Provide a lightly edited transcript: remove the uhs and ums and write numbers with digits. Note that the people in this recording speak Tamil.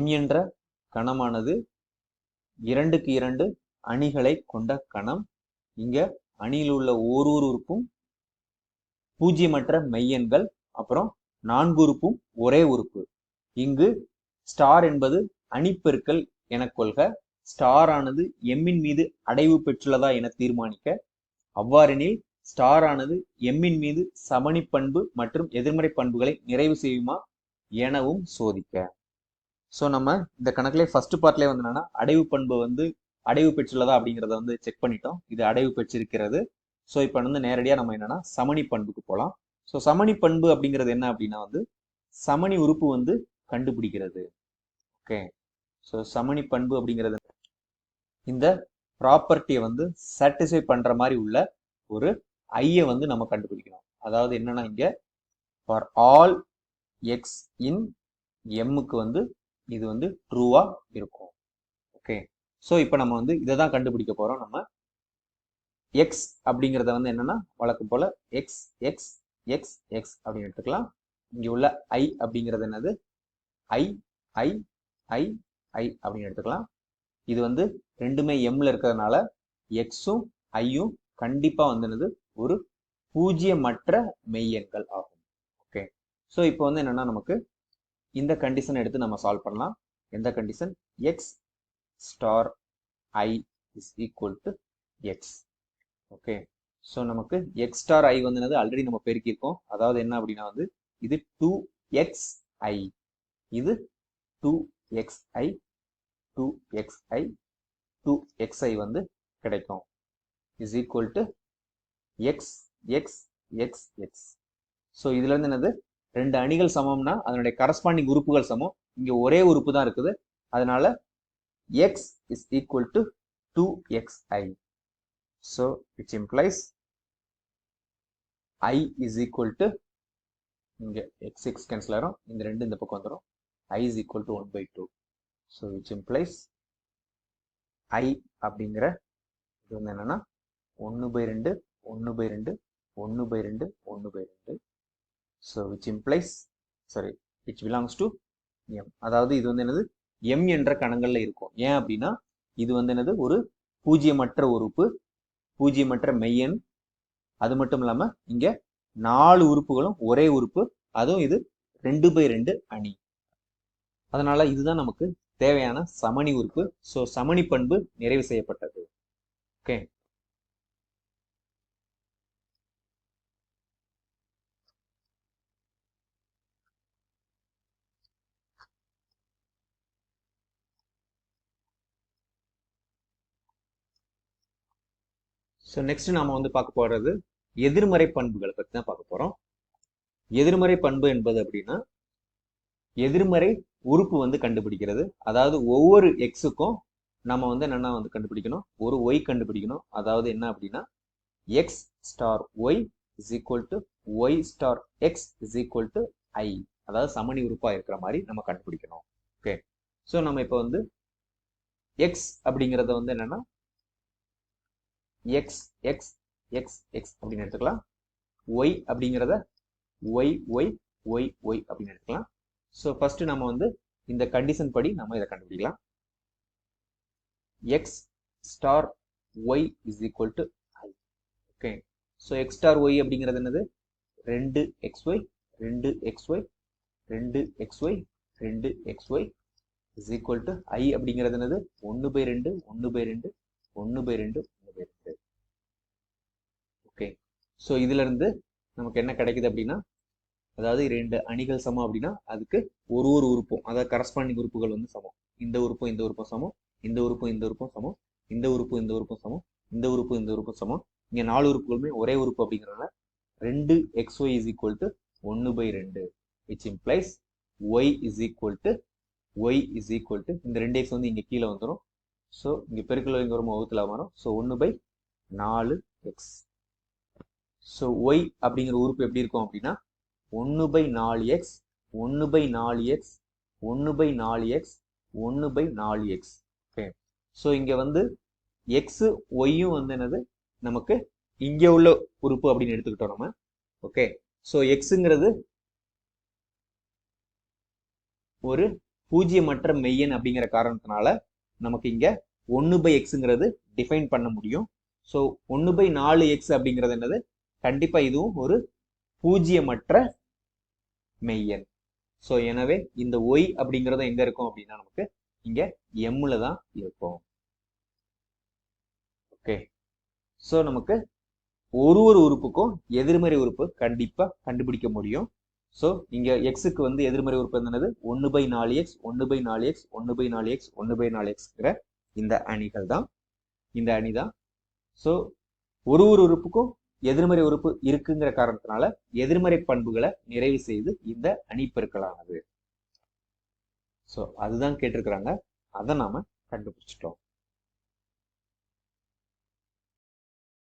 M என்ற கணமானது 2க்கு 2 அணிகளை கொண்ட கணம். இங்க அணியில் உள்ள ஒரு உறுப்பும் பூஜ்ஜியமற்ற மெய்யெண்கள், அப்புறம் 4 உறுப்பும் ஒரே உறுப்பு. இங்கு ஸ்டார் என்பது அணிப்பெருக்கல் என கொள்க. ஸ்டார் ஆனது எம்மின் மீது அடைவு பெற்றுள்ளதா என தீர்மானிக்க. அவ்வாறெனில் ஸ்டார் ஆனது எம்மின் மீது சமணி பண்பு மற்றும் எதிர்மறை பண்புகளை நிறைவு செய்யுமா எனவும் சோதிக்க. ஸோ நம்ம இந்த கணக்குல ஃபர்ஸ்ட் பார்ட்லேயே வந்து என்னன்னா அடைவு பண்பு வந்து அடைவு பெற்றுள்ளதா அப்படிங்கிறத வந்து செக் பண்ணிட்டோம். இது அடைவு பெற்றிருக்கிறது. ஸோ இப்போ வந்து நேரடியாக நம்ம என்னன்னா சமணி பண்புக்கு போகலாம். ஸோ சமணி பண்பு அப்படிங்கிறது என்ன அப்படின்னா வந்து சமணி உறுப்பு வந்து கண்டுபிடிக்கிறது. ஓகே, ஸோ சமணி பண்பு அப்படிங்கிறது இந்த ப்ராப்பர்ட்டியை வந்து சாட்டிஸ்ஃபை பண்ற மாதிரி உள்ள ஒரு ஐயை வந்து நம்ம கண்டுபிடிக்கணும். அதாவது என்னன்னா இங்க ஃபார் ஆல் எக்ஸ் இன் எம்முக்கு வந்து இது வந்து ட்ரூவா இருக்கும். ஓகே, ஸோ இப்போ நம்ம வந்து இதை தான் கண்டுபிடிக்க போறோம். நம்ம எக்ஸ் அப்படிங்கிறத வந்து என்னன்னா வழக்கம் போல எக்ஸ் எக்ஸ் எக்ஸ் எக்ஸ் அப்படின்னு எடுத்துக்கலாம். இங்க உள்ள ஐ அப்படிங்கிறது என்னது ஐ ஐ ஐ ஐ அப்படின்னு எடுத்துக்கலாம். இது வந்து ரெண்டுமே எம்ல இருக்கிறதுனால எக்ஸும் ஐயும் கண்டிப்பா வந்து என்னது ஒரு பூஜ்ஜியமற்ற மெய்யெண்கள் ஆகும். ஓகே, ஸோ இப்போ வந்து என்னன்னா நமக்கு இந்த கண்டிஷன் எடுத்து நம்ம சால்வ் பண்ணலாம். எந்த condition? X star I is equal to X. Okay, so நமக்கு எக்ஸ் ஸ்டார் ஐ வந்து என்னது ஆல்ரெடி நம்ம பெருக்கியிருக்கோம். அதாவது என்ன அப்படின்னா வந்து இது 2xi, இது 2xi 2xi 2xi வந்து கிடைக்கும். Is equal to X X X X. So இதுல இருந்து என்னது ரெண்டு அணிகள் சமம்னா அதனுடைய கரஸ்பாண்டிங் உறுப்புகள் சமம். இங்க ஒரே உறுப்பு தான் இருக்குது. அதனால X is equal to 2xi. So which implies i is equal to இங்க x கேன்சல் ஆகும். இந்த ரெண்டு இந்த பக்கம் வந்துடும். i is equal to 1/2. So which implies i அப்படிங்கிற இது வந்து என்னன்னா 1/2 1/2 1/2 1/2. So which implies which belongs to m. அதாவது இது வந்து என்னது m என்ற கணங்கள்ல இருக்கும். ஏன் அப்படின்னா இது வந்து என்னது ஒரு பூஜ்ஜியமற்ற உறுப்பு, பூஜ்ஜியமற்ற மெய்யெண். அது மட்டும் இல்லாம இங்க 4 உறுப்புகளும் ஒரே உறுப்பு, அதுவும் இது 2/2 அணி. அதனால இதுதான் நமக்கு தேவையான சமணி உறுப்பு. ஸோ சமணி பண்பு நிறைவு செய்யப்பட்டது. ஓகே, ஸோ நெக்ஸ்ட் நாம வந்து பார்க்க போறது எதிர்மறை பண்புகளை பத்தி தான் பார்க்க போறோம். எதிர்மறை பண்பு என்பது அப்படின்னா எதிர்மறை உறுப்பு வந்து கண்டுபிடிக்கிறது. அதாவது ஒவ்வொரு எக்ஸுக்கும் நம்ம வந்து என்னன்னா வந்து கண்டுபிடிக்கணும், ஒரு ஒய் கண்டுபிடிக்கணும். அதாவது என்ன அப்படின்னா x star Y is equal to y star x is equal to I. அதாவது சமணி உறுப்பா இருக்கிற மாதிரி நம்ம கண்டுபிடிக்கணும். ஓகே, ஸோ நம்ம இப்போ வந்து எக்ஸ் அப்படிங்கிறத வந்து என்னன்னா எக்ஸ் எக்ஸ் எக்ஸ் எக்ஸ் அப்படின்னு எடுத்துக்கலாம். ஒய் அப்படிங்கிறத ஒய் ஒய் ஒய் ஒய் அப்படின்னு எடுத்துக்கலாம். ஸோ ஃபர்ஸ்ட் நம்ம வந்து இந்த கண்டிஷன் படி நம்ம இதை கண்டுபிடிக்கலாம். X star Y is equal to I. Okay, so X star Y அப்படிங்கிறது என்னது 2xy 2xy 2xy 2xy is equal to ஐ அப்படிங்கிறது என்னது 1/2 1/2 1/2 1/2. ஓகே, ஸோ இதுல இருந்து நமக்கு என்ன கிடைக்குது அப்படின்னா அதாவது ரெண்டு அணிகள் சமம் அப்படின்னா அதுக்கு ஒரு ஒரு உறுப்பும் அதாவது கரஸ்பாண்டிங் உறுப்புகள் வந்து சமம். இந்த உறுப்பும் இந்த உறுப்பும் சமம், இந்த உறுப்பும் இந்த உறுப்பும் சமம், இந்த உறுப்பு இந்த உறுப்பும் சமம், இந்த உறுப்பு இந்த உறுப்பும் சமம். இங்க 4 உறுப்புகளுமே ஒரே உறுப்பு அப்படிங்கிறதுனால 2xy is equal to 1/2, which implies y is equal to இந்த 2x வந்து இங்க கீழே வந்துடும். ஸோ இங்க பெருக்கல் இங்க வரும் வகுத்துல வரும். So 1/4x. ஸோ y அப்படிங்கிற உறுப்பு எப்படி இருக்கும் அப்படின்னா 1/4x 1/4x 1/4x 1/4x. Okay, so இங்க வந்து எக்ஸ் ஒய்யும் வந்து என்னது நமக்கு இங்க உள்ள உறுப்பு அப்படின்னு எடுத்துக்கிட்டோம் நம்ம. ஓகே, ஸோ எக்ஸுங்கிறது ஒரு பூஜ்ஜியமற்ற மெய்யெண் அப்படிங்கிற காரணத்தினால நமக்கு இங்க 1/xங்கிறது டிஃபைன் பண்ண முடியும். ஸோ 1/4x அப்படிங்கிறது என்னது? கண்டிப்பா இதுவும் ஒரு பூஜ்ஜியமற்ற மெய்யெண். ஸோ எனவே இந்த y அப்படிங்கிறது எங்க இருக்கும் அப்படின்னா நமக்கு இங்க mல தான் இருக்கும். ஓகே. ஸோ நமக்கு ஒரு உறுப்புக்கும் எதிர்மறை உறுப்பு கண்டிப்பா கண்டுபிடிக்க முடியும். ஸோ இங்க எக்ஸுக்கு வந்து எதிர்மறை உறுப்பு என்னது? 1/4x 1/4x 1/4x 1/4xங்கிற இந்த அணிகள் தான், இந்த அணி தான். ஸோ ஒரு உறுப்புக்கும் எதிர்மறை உறுப்பு இருக்குங்கிற காரணத்தினால எதிர்மறை பண்புகளை நிறைவு செய்து இந்த அணி பெருக்கலானது. ஸோ அதுதான் கேட்டிருக்கிறாங்க, அதை நாம கண்டுபிடிச்சிட்டோம்.